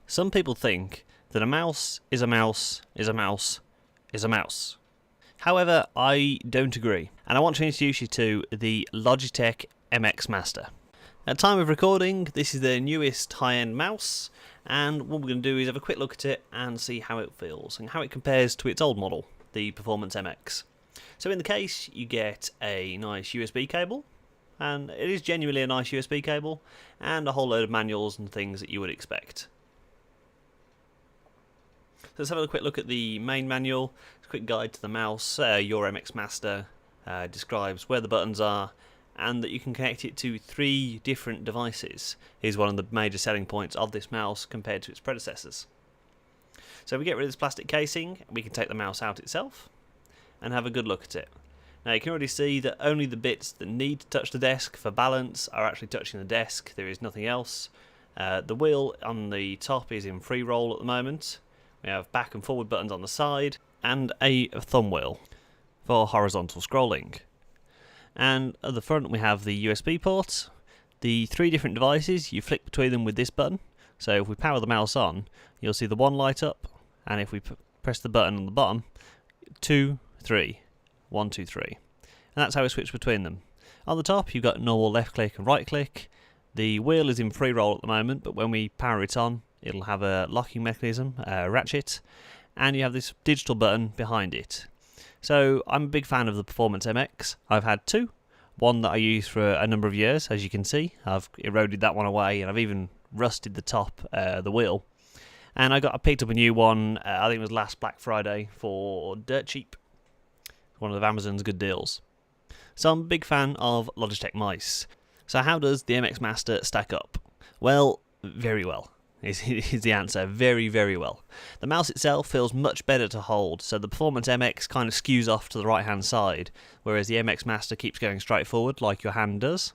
Some people think that a mouse is a mouse is a mouse is a mouse. However, I don't agree, and I want to introduce you to the Logitech MX Master. At time of recording, this is their newest high-end mouse, and what we're going to do is have a quick look at it and see how it feels and how it compares to its old model, the Performance MX. So in the case, you get a nice USB cable, and it is genuinely a nice USB cable, and a whole load of manuals and things that you would expect. So let's have a quick look at the main manual. It's a quick guide to the mouse. Your MX Master describes where the buttons are, and that you can connect it to 3 different devices is one of the major selling points of this mouse compared to its predecessors. So if we get rid of this plastic casing, we can take the mouse out itself and have a good look at it. Now you can already see that only the bits that need to touch the desk for balance are actually touching the desk. There is nothing else. The wheel on the top is in free roll at the moment. We have back and forward buttons on the side, and a thumb wheel for horizontal scrolling. And at the front we have the USB port, the 3 different devices. You flick between them with this button. So if we power the mouse on, you'll see the 1 light up, and if we press the button on the bottom, 2, 3, 1, 2, 3. And that's how we switch between them. On the top you've got normal left click and right click. The wheel is in free roll at the moment, but when we power it on, it'll have a locking mechanism, a ratchet, and you have this digital button behind it. So I'm a big fan of the Performance MX. I've had 2. One that I used for a number of years, as you can see. I've eroded that one away, and I've even rusted the top, the wheel. And I picked up a new one, I think it was last Black Friday, for dirt cheap. One of Amazon's good deals. So I'm a big fan of Logitech mice. So how does the MX Master stack up? Well, very well. Is the answer. Very, very well. The mouse itself feels much better to hold, so the Performance MX kind of skews off to the right hand side, whereas the MX Master keeps going straight forward like your hand does.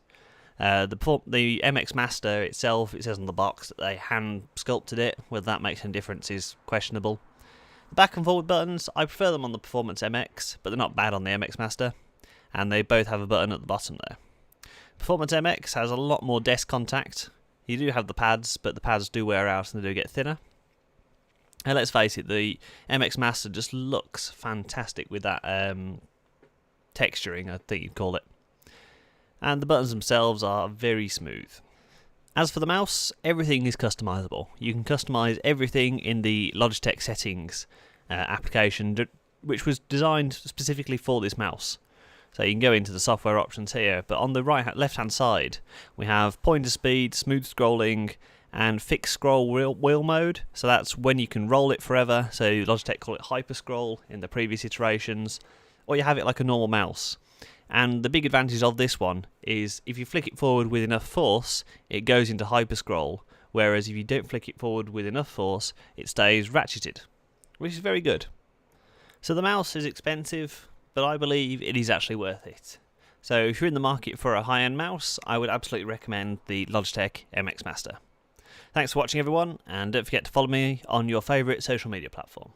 The MX Master itself, it says on the box that they hand sculpted it. Whether that makes any difference is questionable. The back and forward buttons, I prefer them on the Performance MX, but they're not bad on the MX Master, and they both have a button at the bottom there. Performance MX has a lot more desk contact. You do have the pads, but the pads do wear out and they do get thinner. And let's face it, the MX Master just looks fantastic with that texturing, I think you'd call it. And the buttons themselves are very smooth. As for the mouse, everything is customizable. You can customize everything in the Logitech settings application, which was designed specifically for this mouse. So you can go into the software options here, but on the left-hand side, we have pointer speed, smooth scrolling, and fixed scroll wheel mode. So that's when you can roll it forever. So Logitech call it hyper scroll in the previous iterations, or you have it like a normal mouse. And the big advantage of this one is if you flick it forward with enough force, it goes into hyper scroll, whereas if you don't flick it forward with enough force, it stays ratcheted, which is very good. So the mouse is expensive, but I believe it is actually worth it. So if you're in the market for a high-end mouse, I would absolutely recommend the Logitech MX Master. Thanks for watching everyone, and don't forget to follow me on your favourite social media platform.